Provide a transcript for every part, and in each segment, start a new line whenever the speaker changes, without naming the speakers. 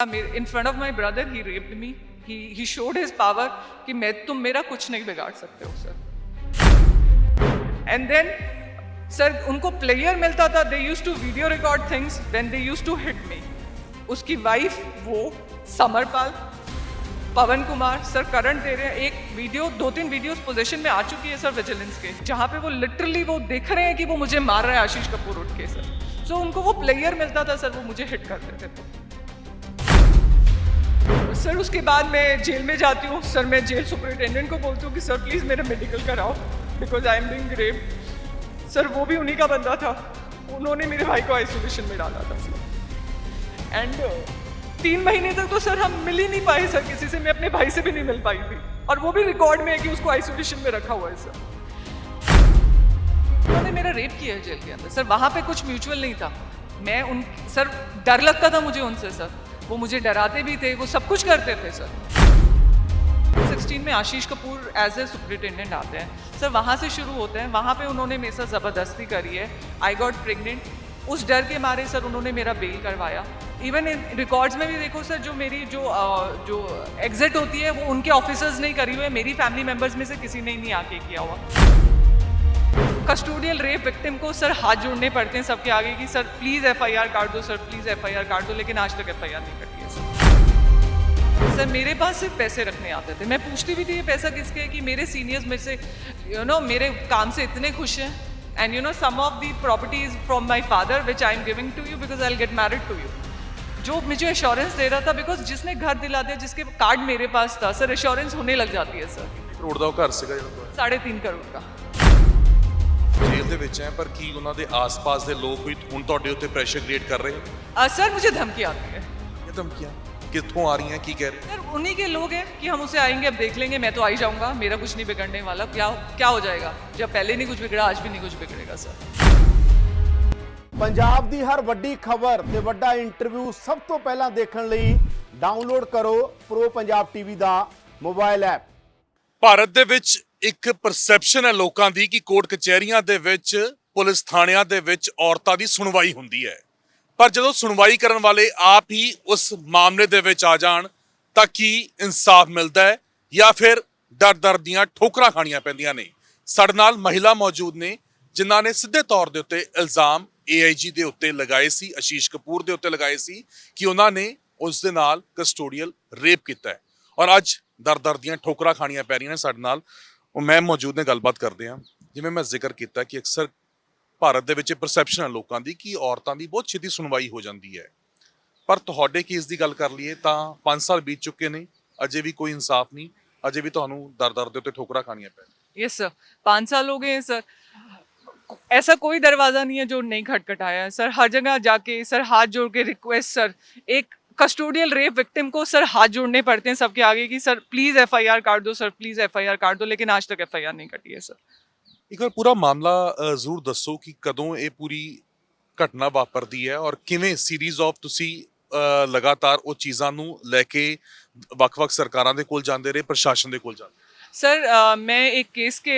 In front of my brother, he raped me. He showed his power कि तुम मेरा कुछ नहीं बिगाड़ सकते हो सर. And then सर उनको प्लेयर मिलता था. They used to video record things when they used to hit me. उसकी वाइफ वो समरपाल, पवन कुमार सर करंट दे रहे हैं. एक वीडियो 2-3 वीडियोस पोजीशन में आ चुकी है सर विजिलेंस के, जहाँ पे वो लिटरली वो देख रहे हैं कि वो मुझे मार रहा है आशीष कपूर उठ के सर. सो उनको वो प्लेयर मिलता था सर, वो मुझे हिट करते थे. तो सर उसके बाद मैं जेल में जाती हूँ सर. मैं जेल सुपरिटेंडेंट को बोलती हूँ कि सर प्लीज़ मेरा मेडिकल कराओ because I am being raped. Sir वो भी उन्हीं का बंदा था, उन्होंने मेरे भाई को आइसोलेशन में डाला था सर. एंड 3 महीने तक तो सर हम मिल ही नहीं पाए सर किसी से. मैं अपने भाई से भी नहीं मिल पाई थी, और वो भी रिकॉर्ड में है कि उसको आइसोलेशन में रखा हुआ है सर. उन्होंने मेरा रेप किया है जेल के अंदर सर. वहाँ पे कुछ म्यूचुअल नहीं था. मैं उन सर डर लगता था मुझे उनसे सर. वो मुझे डराते भी थे, वो सब कुछ करते थे सर. 16 में आशीष कपूर एज ए सुपरिटेंडेंट आते हैं सर. वहाँ से शुरू होते हैं. वहाँ पे उन्होंने मेरे साथ ज़बरदस्ती करी है. I got pregnant. उस डर के मारे सर उन्होंने मेरा बेल करवाया. इवन इन रिकॉर्ड्स में भी देखो सर, जो मेरी जो एग्जिट होती है वो उनके ऑफिसर्स नहीं करी हुई है, मेरी फैमिली मेम्बर्स में से किसी ने नहीं आके किया हुआ. कस्टोडियल रेप विक्टिम को सर हाथ जोड़ने पड़ते हैं सबके आगे कि सर प्लीज़ एफआईआर काट दो, सर प्लीज़ एफआईआर काट दो. लेकिन आज तक एफआईआर नहीं कटी है सर. सर मेरे पास सिर्फ पैसे रखने आते थे. मैं पूछती भी थी ये पैसा किसके है, कि मेरे सीनियर्स मेरे से मेरे काम से इतने खुश हैं. And some of the properties from my father which I am giving to you because I will get married to you. जो मुझे एश्योरेंस दे रहा था, बिकॉज जिसने घर दिला दिया, जिसके कार्ड मेरे पास था सर, एश्योरेंस होने लग जाती है सर.
करोड़ ਦਾ ਘਰ ਸੀਗਾ ਜਿਹੜਾ
3.5 करोड़ का.
ਜੇਲ੍ਹ ਦੇ ਵਿੱਚ ਹੈ, ਪਰ ਕੀ ਉਹਨਾਂ ਦੇ ਆਸ-ਪਾਸ ਦੇ ਲੋਕ ਕੋਈ ਹੁਣ ਤੁਹਾਡੇ ਉੱਤੇ ਪ੍ਰੈਸ਼ਰ ਕ੍ਰੀਏਟ ਕਰ ਰਹੇ ਹਨ?
सर मुझे धमकी आती है.
ਇਹ ਧਮਕੀਆਂ ਕਿੱਥੋਂ ਆ ਰਹੀਆਂ, ਕੀ ਕਹਿ ਰਹੇ?
सर उन्हीं के लोग हैं कि हम उसे आएंगे, अब देख लेंगे, मैं तो आ ही जाऊंगा, मेरा कुछ नहीं बिगड़ने वाला. क्या हो जाएगा? जब पहले नहीं कुछ बिगड़ा, आज भी नहीं कुछ बिगड़ेगा सर.
ਪੰਜਾਬ ਦੀ ਹਰ ਵੱਡੀ ਖਬਰ ਤੇ ਵੱਡਾ ਇੰਟਰਵਿਊ ਸਭ ਤੋਂ ਪਹਿਲਾਂ ਦੇਖਣ ਲਈ ਡਾਊਨਲੋਡ ਕਰੋ ਪ੍ਰੋ ਪੰਜਾਬ ਟੀਵੀ ਦਾ ਮੋਬਾਈਲ ਐਪ.
ਭਾਰਤ ਦੇ ਵਿੱਚ ਇੱਕ ਪਰਸੈਪਸ਼ਨ ਹੈ ਲੋਕਾਂ ਦੀ ਕਿ ਕੋਰਟ ਕਚਹਿਰੀਆਂ ਦੇ ਵਿੱਚ, ਪੁਲਿਸ ਥਾਣਿਆਂ ਦੇ ਵਿੱਚ ਔਰਤਾਂ ਦੀ ਸੁਣਵਾਈ ਹੁੰਦੀ ਹੈ, ਪਰ ਜਦੋਂ ਸੁਣਵਾਈ ਕਰਨ ਵਾਲੇ ਆਪ ਹੀ ਉਸ ਮਾਮਲੇ ਦੇ ਵਿੱਚ ਆ ਜਾਣ ਤਾਂ ਕੀ ਇਨਸਾਫ ਮਿਲਦਾ ਹੈ ਜਾਂ ਫਿਰ ਦਰ ਦੀਆਂ ਠੋਕਰਾਂ ਖਾਣੀਆਂ ਪੈਂਦੀਆਂ ਨੇ? ਸਾਡੇ ਨਾਲ ਮਹਿਲਾ ਮੌਜੂਦ ਨੇ ਜਿਨ੍ਹਾਂ ਨੇ ਸਿੱਧੇ ਤੌਰ ਦੇ ਉੱਤੇ ਇਲਜ਼ਾਮ AIG ਦੇ ਉੱਤੇ ਲਗਾਏ ਸੀ, ਆਸ਼ੀਸ਼ ਕਪੂਰ ਦੇ ਉੱਤੇ ਲਗਾਏ ਸੀ ਕਿ ਉਹਨਾਂ ਨੇ ਉਸ ਦੇ ਨਾਲ ਕਸਟੋਡੀਅਲ ਰੇਪ ਕੀਤਾ ਹੈ, ਔਰ ਅੱਜ ਦਰ ਦੀਆਂ ਠੋਕਰਾਂ ਖਾਣੀਆਂ ਪੈ ਰਹੀਆਂ ਨੇ. ਸਾਡੇ ਨਾਲ ਉਹ ਮੈਮ ਮੌਜੂਦ ਨੇ, ਗੱਲਬਾਤ ਕਰਦੇ ਹਾਂ. ਜਿਵੇਂ ਮੈਂ ਜ਼ਿਕਰ ਕੀਤਾ ਕਿ ਅਕਸਰ ਭਾਰਤ ਦੇ ਵਿੱਚ ਪਰਸੈਪਸ਼ਨ ਹੈ ਲੋਕਾਂ ਦੀ ਕਿ ਔਰਤਾਂ ਦੀ ਬਹੁਤ ਛੇਤੀ ਸੁਣਵਾਈ ਹੋ ਜਾਂਦੀ ਹੈ, ਪਰ ਤੁਹਾਡੇ ਕੇਸ ਦੀ ਗੱਲ ਕਰ ਲਈਏ ਤਾਂ 5 ਸਾਲ ਬੀਤ ਚੁੱਕੇ ਨੇ, ਅਜੇ ਵੀ ਕੋਈ ਇਨਸਾਫ ਨਹੀਂ, ਅਜੇ ਵੀ ਤੁਹਾਨੂੰ ਦਰ ਦੇ ਉੱਤੇ ਠੋਕਰਾਂ ਖਾਣੀਆਂ ਪੈ ਰਹੀਆਂ.
यस सर, 5 साल हो गए हैं सर. ऐसा कोई दरवाज़ा नहीं है जो नहीं खटखटाया है सर. हर जगह जाके सर हाथ जोड़ के रिक्वेस्ट सर, एक कस्टोडियल रेप विक्टिम को सर हाथ जोड़ने पड़ते हैं सबके आगे कि सर प्लीज़ एफआईआर काट दो, सर प्लीज़ एफआईआर काट दो. लेकिन आज तक एफआईआर नहीं कटी है सर.
ਇੱਕ ਵਾਰ ਪੂਰਾ ਮਾਮਲਾ ਜ਼ਰੂਰ ਦੱਸੋ ਕਿ ਕਦੋਂ ਇਹ ਪੂਰੀ ਘਟਨਾ ਵਾਪਰਦੀ ਹੈ, ਔਰ ਕਿਵੇਂ ਸੀਰੀਜ਼ ਆਫ ਤੁਸੀਂ ਲਗਾਤਾਰ ਉਹ ਚੀਜ਼ਾਂ ਨੂੰ ਲੈ ਕੇ ਵੱਖ-ਵੱਖ ਸਰਕਾਰਾਂ ਦੇ ਕੋਲ ਜਾਂਦੇ ਰਹੇ, ਪ੍ਰਸ਼ਾਸਨ ਦੇ ਕੋਲ ਜਾਂਦੇ?
सर मैं एक केस के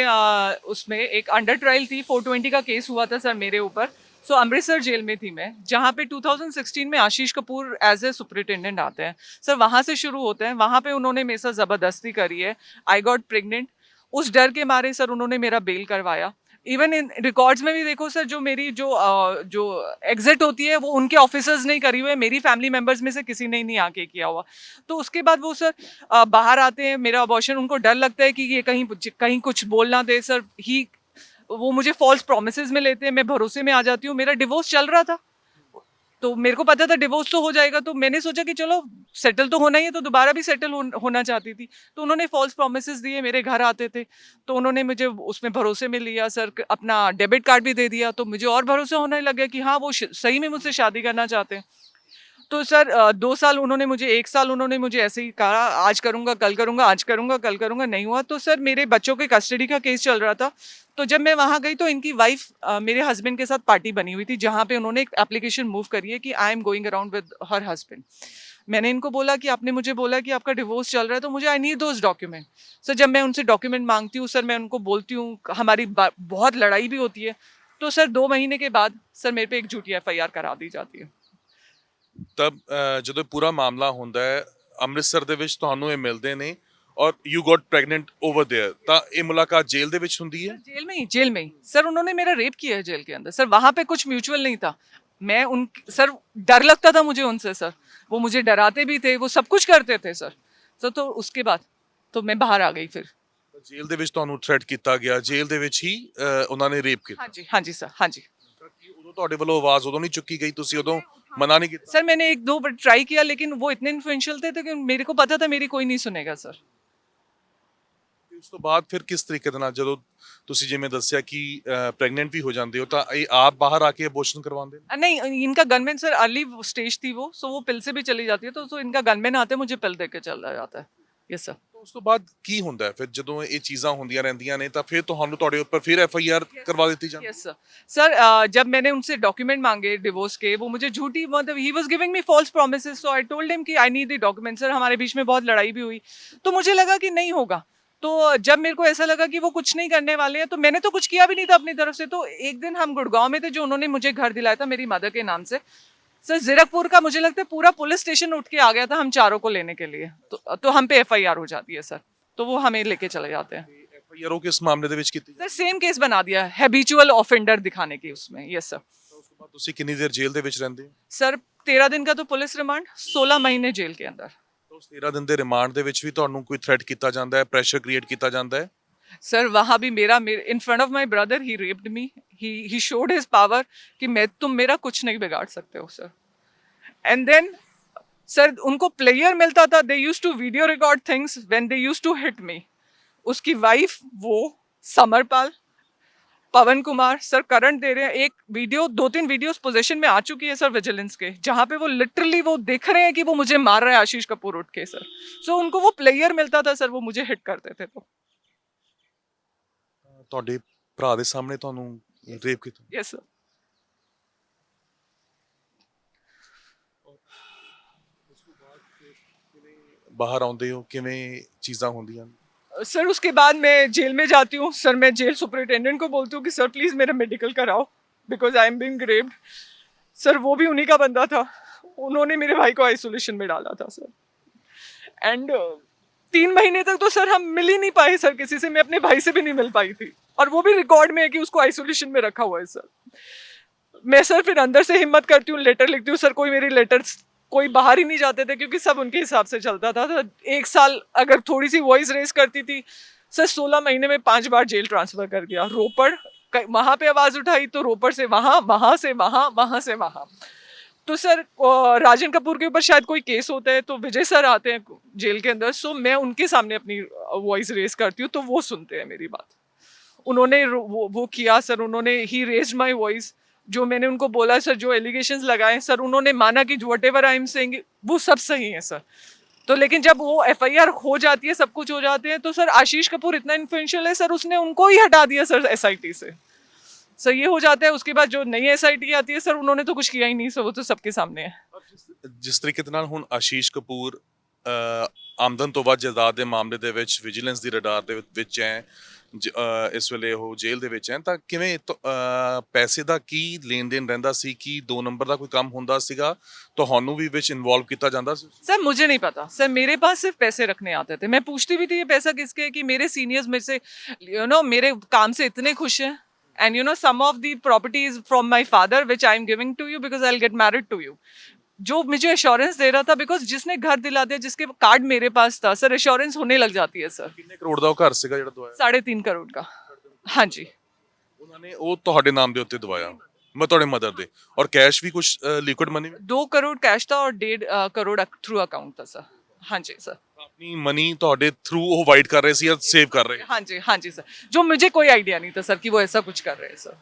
उसमें एक अंडर ट्रायल थी, 420 का केस हुआ था सर मेरे ऊपर. सो अमृतसर जेल में थी मैं, जहाँ पे 2016 में आशीष कपूर एज ए सुपरिटेंडेंट आते हैं सर. वहाँ से शुरू होते हैं. वहाँ पे उन्होंने मेरे साथ ज़बरदस्ती करी है. I got pregnant. उस डर के मारे सर उन्होंने मेरा बेल करवाया. इवन इन रिकॉर्ड्स में भी देखो सर, जो मेरी जो एग्जिट होती है वो उनके ऑफिसर्स नहीं करी हुई है, मेरी फैमिली मेम्बर्स में से किसी ने नहीं आके किया हुआ. तो उसके बाद वो सर बाहर आते हैं, मेरा अबॉर्शन, उनको डर लगता है कि ये कहीं कुछ बोल ना दे सर. वो मुझे फॉल्स प्रोमिसेस में लेते हैं, मैं भरोसे में आ जाती हूँ. मेरा डिवोर्स चल रहा था तो मेरे को पता था डिवोर्स तो हो जाएगा, तो मैंने सोचा कि चलो सेटल तो होना ही है, तो दोबारा भी सेटल होना चाहती थी. तो उन्होंने फॉल्स प्रोमिसेस दिए, मेरे घर आते थे, तो उन्होंने मुझे उसमें भरोसे में लिया सर. अपना डेबिट कार्ड भी दे दिया, तो मुझे और भरोसा होने लग गया कि हाँ वो सही में मुझसे शादी करना चाहते हैं. तो सर 2 साल उन्होंने मुझे, 1 साल उन्होंने मुझे ऐसे ही कहा, आज करूँगा कल करूँगा, आज करूँगा कल करूँगा, नहीं हुआ. तो सर मेरे बच्चों के कस्टडी का केस चल रहा था. तो जब मैं वहाँ गई तो इनकी वाइफ मेरे हस्बैंड के साथ पार्टी बनी हुई थी, जहाँ पे उन्होंने एक एप्लीकेशन मूव करी है कि I am going around with her husband. मैंने इनको बोला कि आपने मुझे बोला कि आपका डिवोर्स चल रहा है, तो मुझे I need those document. Sir जब मैं उनसे डॉक्यूमेंट मांगती हूँ सर, मैं उनको बोलती हूँ, हमारी बहुत लड़ाई भी होती है. तो सर 2 महीने के बाद सर मेरे पे एक झूठी एफआईआर करा दी जाती है.
ਤਾਂ ਜਦੋਂ ਪੂਰਾ ਮਾਮਲਾ ਹੁੰਦਾ ਹੈ ਅੰਮ੍ਰਿਤਸਰ ਦੇ ਵਿੱਚ ਤੁਹਾਨੂੰ ਇਹ ਮਿਲਦੇ ਨੇ ਔਰ you got pregnant over there ਤਾਂ ਇਹ ਮੁਲਾਕਾਤ ਜੇਲ੍ਹ ਦੇ ਵਿੱਚ ਹੁੰਦੀ ਹੈ।
जेल में ही सर उन्होंने मेरा रेप किया है जेल के अंदर सर। वहां पे कुछ म्यूचुअल नहीं था। मैं उन सर डर लगता था मुझे उनसे सर। वो मुझे डराते भी थे, वो सब कुछ करते थे सर तो उसके बाद तो मैं बाहर आ गई फिर।
ਜੇਲ੍ਹ ਦੇ ਵਿੱਚ ਤੁਹਾਨੂੰ ਥ੍ਰੈਟ ਕੀਤਾ ਗਿਆ, ਜੇਲ੍ਹ ਦੇ ਵਿੱਚ ਹੀ ਉਹਨਾਂ ਨੇ ਰੇਪ ਕੀਤਾ।
हाँ जी सर, हाँ जी
ਤਾਂ ਕੀ ਉਦੋਂ ਤੁਹਾਡੇ ਵੱਲੋਂ ਆਵਾਜ਼ ਉਦੋਂ ਨਹੀਂ ਚੁੱਕੀ ਗਈ, ਤੁਸੀਂ ਉਦੋਂ ਮਨਾ ਨਹੀਂ ਕੀਤਾ?
सर। मैंने एक दो बार ट्राई किया लेकिन वो इतने इन्फ्लुएंशियल थे कि मेरे को पता था मेरी कोई नहीं सुनेगा सर।
ਤੇ ਉਸ ਤੋਂ ਬਾਅਦ ਫਿਰ ਕਿਸ ਤਰੀਕੇ ਦੇ ਨਾਲ ਜਦੋਂ ਤੁਸੀਂ ਜਿਵੇਂ ਦੱਸਿਆ ਕਿ ਪ੍ਰੈਗਨੈਂਟ ਵੀ ਹੋ ਜਾਂਦੇ ਹੋ ਤਾਂ ਇਹ ਆਪ ਬਾਹਰ ਆ ਕੇ ਅਬੋਰਸ਼ਨ करवाते हैं?
नहीं, इनका गनमैन सर अर्ली स्टेज थी वो, सो वो पिल से भी चली जाती है तो इनका गनमैन आते मुझे पिल दे के चला जाता है। Yes sir.
ਉਸ ਤੋਂ ਬਾਅਦ ਕੀ ਹੁੰਦਾ ਹੈ ਫਿਰ ਜਦੋਂ ਇਹ ਚੀਜ਼ਾਂ ਹੁੰਦੀਆਂ ਰਹਿੰਦੀਆਂ ਨੇ ਤਾਂ ਫਿਰ ਤੁਹਾਨੂੰ ਤੁਹਾਡੇ ਉੱਪਰ ਫਿਰ FIR ਕਰਵਾ ਦਿੱਤੀ ਜਾਂਦੀ ਹੈ?
यस सर जब मैंने उनसे डॉक्यूमेंट मांगे डिवोर्स के, वो मुझे झूठी मतलब ही was giving me false promises, so I told him कि I need the document sir. हमारे बीच में बहुत लड़ाई भी हुई तो मुझे लगा कि नहीं होगा। तो जब मेरे को ऐसा लगा कि वो कुछ नहीं करने वाले हैं तो मैंने तो कुछ किया भी नहीं था अपनी तरफ से। तो एक दिन हम गुड़गांव में थे, जो उन्होंने मुझे घर दिलाया था मेरी मदर के नाम से सर। जीरकपुर का मुझे लगता है पूरा पुलिस स्टेशन उठ के आ गया था हम चारों को लेने के लिए। तो हम पे FIR हो जाती है सर, तो वो हमें लेके चले जाते हैं
FIR किस मामले ਦੇ ਵਿੱਚ ਕੀਤੀ?
सर। सेम केस बना दिया हैबिचुअल ऑफेंडर दिखाने की उसमें। Yes sir.
ਉਸ ਤੋਂ ਬਾਅਦ ਤੁਸੀਂ ਕਿੰਨੀ ਦੇਰ ਜੇਲ੍ਹ ਦੇ ਵਿੱਚ ਰਹਿੰਦੇ ਹੋ?
सर 13 दिन का तो पुलिस रिमांड, 16 महीने जेल के अंदर।
ਤਾਂ ਉਸ 13 ਦਿਨ ਦੇ ਰਿਮਾਂਡ ਦੇ ਵਿੱਚ ਵੀ ਤੁਹਾਨੂੰ ਕੋਈ ਥ੍ਰੈਟ ਕੀਤਾ ਜਾਂਦਾ ਹੈ, ਪ੍ਰੈਸ਼ਰ ਕ੍ਰੀਏਟ ਕੀਤਾ ਜਾਂਦਾ ਹੈ?
सर वहाँ भी मेरे in front of my brother he raped me. He showed his power कि तुम मेरा कुछ नहीं बिगाड़ सकते हो सर। एंड देन सर उनको प्लेयर मिलता था, they used to video record things when they used to hit me. उसकी वाइफ वो समरपाल, पवन कुमार सर करंट दे रहे हैं। एक वीडियो 2-3 वीडियोस पोजीशन में आ चुकी है सर विजिलेंस के, जहाँ पे वो लिटरली वो देख रहे हैं कि वो मुझे मार रहा है आशीष कपूर उठ के सर। सो उनको वो प्लेयर मिलता था सर, वो मुझे हिट करते थे। तो
ਤੁਹਾਡੇ ਭਰਾ ਦੇ ਸਾਹਮਣੇ ਤੁਹਾਨੂੰ ਰੇਪ ਕੀਤਾ?
Yes sir.
ਬਾਹਰ ਆਉਂਦੇ ਹੋ ਕਿਵੇਂ ਚੀਜ਼ਾਂ ਹੁੰਦੀਆਂ ਨੇ?
सर उसके बाद मैं जेल में जाती हूँ सर। मैं जेल सुपरिटेंडेंट को बोलती हूँ कि सर प्लीज़ मेरा मेडिकल कराओ because I am being raped sir. वो भी उन्हीं का बंदा था, उन्होंने मेरे भाई को आइसोलेशन में डाला था सर। एंड 3 महीने तक तो सर हम मिल ही नहीं पाए सर किसी से। मैं अपने भाई से भी नहीं मिल पाई थी और वो भी रिकॉर्ड में है कि उसको आइसोलेशन में रखा हुआ है सर। मैं सर फिर अंदर से हिम्मत करती हूँ, लेटर लिखती हूँ सर। कोई मेरी लेटर्स कोई बाहर ही नहीं जाते थे क्योंकि सब उनके हिसाब से चलता था। तो 1 साल अगर थोड़ी सी वॉइस रेस करती थी सर, 16 महीने में 5 बार जेल ट्रांसफर कर दिया। रोपड़ वहाँ पे आवाज़ उठाई तो रोपड़ से वहाँ, वहाँ से वहाँ, वहाँ से वहाँ। तो सर राजन कपूर के ऊपर शायद कोई केस होता है तो विजय सर आते हैं जेल के अंदर, सो मैं उनके सामने अपनी वॉइस रेस करती हूँ तो वो सुनते हैं मेरी बात। उन्होंने वो किया सर, उन्होंने ही रेज्ड माय वॉइस। जो मैंने उनको बोला सर, जो एलिगेशंस लगाए सर, उन्होंने माना कि what ever I am saying वो सब सही है सर। तो लेकिन जब वो FIR हो जाती है, सब कुछ हो जाते हैं, तो सर आशीष कपूर इतना इन्फ्लुएंशियल है सर, उसने उनको ही हटा दिया सर SIT से। सर ये हो जाता है। उसके बाद जो नई SIT आती है सर, उन्होंने तो कुछ किया ही नहीं सर, वो तो सबके सामने है।
ਜਿਸ ਤਰੀਕੇ ਦੇ ਨਾਲ ਹੁਣ ਆਸ਼ੀਸ਼ ਕਪੂਰ ਆਮਦਨ ਤੋਂ ਵੱਧ ਜਾਇਦਾਦ ਦੇ ਮਾਮਲੇ ਦੇ ਵਿੱਚ ਵਿਜੀਲੈਂਸ ਦੀ ਰਡਾਰ ਦੇ ਵਿੱਚ ਹੈ, ਇਸ ਵੇਲੇ ਉਹ ਜੇਲ੍ਹ ਦੇ ਵਿੱਚ ਹੈ, ਤਾਂ ਕਿਵੇਂ ਪੈਸੇ ਦਾ ਕੀ ਲੈਣ ਦੇਣ ਰਹਿੰਦਾ ਸੀ? ਕੀ 2 ਨੰਬਰ ਦਾ ਕੋਈ ਕੰਮ ਹੁੰਦਾ ਸੀਗਾ? ਤੁਹਾਨੂੰ ਵੀ ਵਿੱਚ ਇਨਵੋल्व ਕੀਤਾ ਜਾਂਦਾ ਸੀ?
सर मुझे नहीं पता सर, मेरे पास सिर्फ पैसे रखने आते थे। मैं पूछती भी थी ये पैसा किसके है, कि मेरे सीनियर्स मेरे से मेरे काम से इतने खुश हैं। And some of the properties from my father which I am giving to you because I'll get married to you। जो मुझे एश्योरेंस दे रहा था, बिकॉज जिसने घर दिला दिया, जिसके कार्ड मेरे पास था सर, एश्योरेंस होने लग जाती है सर।
ਕਿੰਨੇ ਕਰੋੜ ਦਾ ਉਹ ਘਰ ਸੀਗਾ ਜਿਹੜਾ ਦਵਾਇਆ?
3.5 करोड़ का। हाँ जी।
ਉਹਨਾਂ ਨੇ ਉਹ ਤੁਹਾਡੇ ਨਾਮ ਦੇ ਉੱਤੇ ਦਵਾਇਆ, ਮੈਂ ਤੁਹਾਡੇ ਮਦਰ ਦੇ, ਔਰ ਕੈਸ਼ ਵੀ ਕੁਝ ਲਿਕੁਇਡ ਮਨੀ?
2 करोड़ कैश था और 1.5 करोड़ थ्रू अकाउंट था सर। हाँ जी सर।
ਆਪਣੀ ਮਨੀ ਤੁਹਾਡੇ ਥਰੂ ਉਹ ਵਾਈਟ ਕਰ ਰਹੇ ਸੀ ਜਾਂ ਸੇਵ ਕਰ ਰਹੇ?
हाँ जी सर, जो मुझे कोई आइडिया नहीं था सर कि वो ऐसा कुछ कर रहे हैं सर।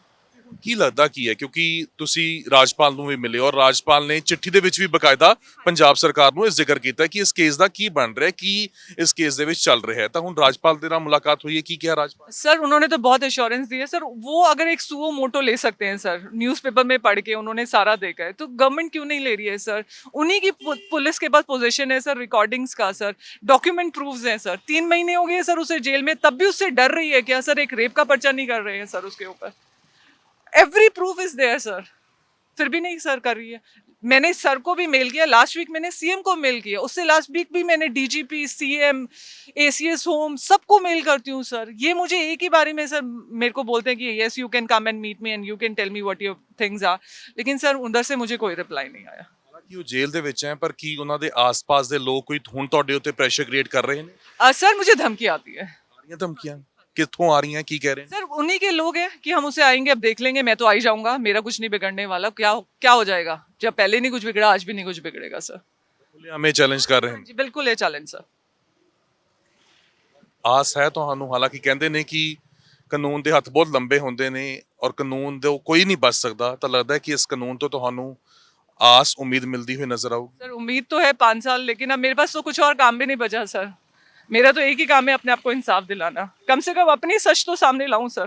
ਕੀ ਲੱਗਦਾ ਕੀ ਹੈ, ਕਿਉਂਕਿ ਤੁਸੀਂ ਰਾਜਪਾਲ ਨੂੰ ਵੀ ਮਿਲੇ ਔਰ ਰਾਜਪਾਲ ਨੇ ਚਿੱਠੀ ਦੇ ਵਿੱਚ ਵੀ ਬਕਾਇਦਾ ਪੰਜਾਬ ਸਰਕਾਰ ਨੂੰ ਇਹ ਜ਼ਿਕਰ ਕੀਤਾ ਕਿ ਇਸ ਕੇਸ ਦਾ ਕੀ ਬਣ ਰਿਹਾ, ਕੀ ਇਸ ਕੇਸ ਦੇ ਵਿੱਚ ਚੱਲ ਰਿਹਾ ਹੈ, ਤਾਂ ਹੁਣ ਰਾਜਪਾਲ ਦੇ ਨਾਲ ਮੁਲਾਕਾਤ ਹੋਈ ਹੈ, ਕੀ ਕਿਹਾ ਰਾਜਪਾਲ?
सर उन्होंने तो बहुत एश्योरेंस दी है सर। वो अगर एक सुओ मोटो ले सकते हैं सर, न्यूज़पेपर में पढ़ के उन्होंने सारा देखा है, तो गवर्नमेंट क्यों नहीं ले रही है सर? उन्हीं की पुलिस के पास पोजीशन है सर, रिकॉर्डिंग्स का सर, डॉक्यूमेंट प्रूफ्स हैं सर। 3 महीने हो गए सर उसे जेल में, तब भी उससे डर रही है क्या सर? एक रेप का पर्चा नहीं कर रहे हैं सर उसके ऊपर। Every proof is there sir, फिर भी नहीं सर कर रही है। मैंने सर को भी मेल किया, लास्ट वीक मैंने सीएम को मेल किया, उससे लास्ट वीक भी मैंने डीजीपी, सीएम, एसीएस होम सबको मेल करती हूँ सर। ये मुझे एक ही बारी में सर मेरे को बोलते हैं कि yes you can come and meet me and you can tell me what your things are, लेकिन सर उधर से मुझे कोई रिप्लाई नहीं आया।
ਹਾਲਾਂਕਿ ਉਹ ਜੇਲ੍ਹ ਦੇ ਵਿੱਚ ਹੈ, ਪਰ ਕੀ ਉਹਨਾਂ ਦੇ ਆਸ-ਪਾਸ ਦੇ ਲੋਕ ਕੋਈ ਹੁਣ ਤੁਹਾਡੇ ਉੱਤੇ ਪ੍ਰੈਸ਼ਰ ਕ੍ਰੀਏਟ ਕਰ ਰਹੇ ਨੇ?
सर मुझे धमकी आती है
ਆ ਰਹੀਆਂ ਧਮਕੀਆਂ ਕਿੱਥੋਂ ਆ ਰਹੀਆਂ, ਕੀ ਕਹਿ ਰਹੇ ਨੇ?
सर, उन्हीं के लोग हैं कि हम उसे आएंगे, अब देख लेंगे, मैं तो आ ही जाऊंगा, मेरा कुछ नहीं बिगड़ने वाला, क्या हो जाएगा, जब पहले नहीं कुछ बिगड़ा आज भी नहीं कुछ बिगड़ेगा सर।
ਖੁੱਲ੍ਹੇਆਮ ਚੈलेंज ਕਰ ਰਹੇ ਨੇ।
जी बिल्कुल ये चैलेंज सर।
ਆਸ ਹੈ ਤੁਹਾਨੂੰ? ਹਾਲਾਂਕਿ ਕਹਿੰਦੇ ਨੇ ਕਿ ਕਾਨੂੰਨ ਦੇ ਹੱਥ ਬਹੁਤ ਲੰਬੇ ਹੁੰਦੇ ਨੇ ਔਰ ਕਾਨੂੰਨ ਤੋਂ ਕੋਈ ਨਹੀਂ ਬਚ ਸਕਦਾ, ਤਾਂ ਲੱਗਦਾ ਹੈ ਕਿ ਇਸ ਕਾਨੂੰਨ ਤੋਂ ਤੁਹਾਨੂੰ ਆਸ ਉਮੀਦ ਮਿਲਦੀ ਹੋਈ ਨਜ਼ਰ ਆਊਗੀ।
सर उम्मीद तो है 5 साल, लेकिन अब मेरे पास तो कुछ और काम भी नहीं बचा सर। मेरा तो एक ही काम है, अपने आप को इंसाफ दिलाना, कम से कम अपनी सच तो सामने लाऊं सर।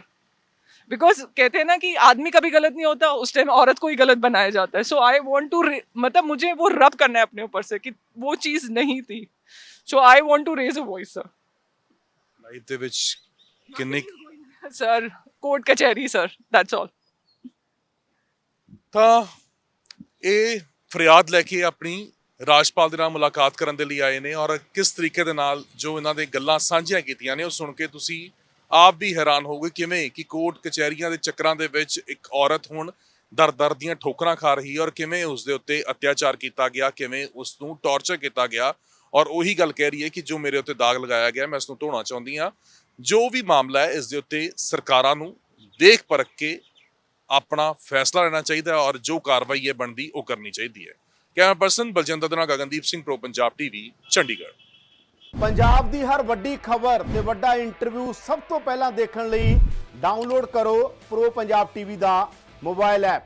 बिकॉज कहते हैं ना कि आदमी कभी गलत नहीं होता, उस टाइम औरत को ही गलत बनाया जाता है। सो आई वॉन्ट टू, मतलब मुझे वो रब करना है अपने ऊपर से कि वो चीज़ नहीं थी। So I want to raise a voice sir.
Life ਦੇ ਵਿੱਚ ਕਿੰਨੀ
सर कोर्ट कचहरी सर, दैट्स ऑल।
ਤਾਂ ਇਹ ਫਰਿਆਦ ਲੈ ਕੇ ਆਪਣੀ ਰਾਜਪਾਲ ਦੇ ਨਾਲ ਮੁਲਾਕਾਤ ਕਰਨ ਦੇ ਲਈ ਆਏ ਨੇ ਔਰ ਕਿਸ ਤਰੀਕੇ ਦੇ ਨਾਲ ਜੋ ਇਹਨਾਂ ਦੇ ਗੱਲਾਂ ਸਾਂਝੀਆਂ ਕੀਤੀਆਂ ਨੇ ਉਹ ਸੁਣ ਕੇ ਤੁਸੀਂ ਆਪ ਵੀ ਹੈਰਾਨ ਹੋਗੇ ਕਿਵੇਂ ਕਿ ਕੋਰਟ ਕਚਹਿਰੀਆਂ ਦੇ ਚੱਕਰਾਂ ਦੇ ਵਿੱਚ ਇੱਕ ਔਰਤ ਹੁਣ ਦਰ-ਦਰ ਦੀਆਂ ਠੋਕਰਾਂ ਖਾ ਰਹੀ ਹੈ ਔਰ ਕਿਵੇਂ ਉਸ ਦੇ ਉੱਤੇ ਅਤਿਆਚਾਰ ਕੀਤਾ ਗਿਆ, ਕਿਵੇਂ ਉਸ ਨੂੰ ਟੌਰਚਰ ਕੀਤਾ ਗਿਆ ਔਰ ਉਹੀ ਗੱਲ ਕਹਿ ਰਹੀ ਹੈ ਕਿ ਜੋ ਮੇਰੇ ਉੱਤੇ ਦਾਗ ਲਗਾਇਆ ਗਿਆ ਮੈਂ ਇਸ ਨੂੰ ਧੋਣਾ ਚਾਹੁੰਦੀ ਹਾਂ। ਜੋ ਵੀ ਮਾਮਲਾ ਹੈ ਇਸ ਦੇ ਉੱਤੇ ਸਰਕਾਰਾਂ ਨੂੰ ਦੇਖ ਪਰਖ ਕੇ ਆਪਣਾ ਫੈਸਲਾ ਲੈਣਾ ਚਾਹੀਦਾ ਹੈ ਔਰ ਜੋ ਕਾਰਵਾਈ ਹੈ ਬਣਦੀ ਉਹ ਕਰਨੀ ਚਾਹੀਦੀ ਹੈ। ਕੈਮਰਾ ਪਰਸਨ ਬਲਜਿੰਦਰ ਦੇ ਨਾਲ ਗਗਨਦੀਪ ਸਿੰਘ, ਪ੍ਰੋ ਪੰਜਾਬ ਟੀਵੀ, ਚੰਡੀਗੜ੍ਹ।
ਪੰਜਾਬ ਦੀ ਹਰ ਵੱਡੀ ਖਬਰ ਤੇ ਵੱਡਾ ਇੰਟਰਵਿਊ ਸਭ ਤੋਂ ਪਹਿਲਾਂ ਦੇਖਣ ਲਈ ਡਾਊਨਲੋਡ ਕਰੋ ਪ੍ਰੋ ਪੰਜਾਬ ਟੀਵੀ ਦਾ ਮੋਬਾਈਲ ਐਪ।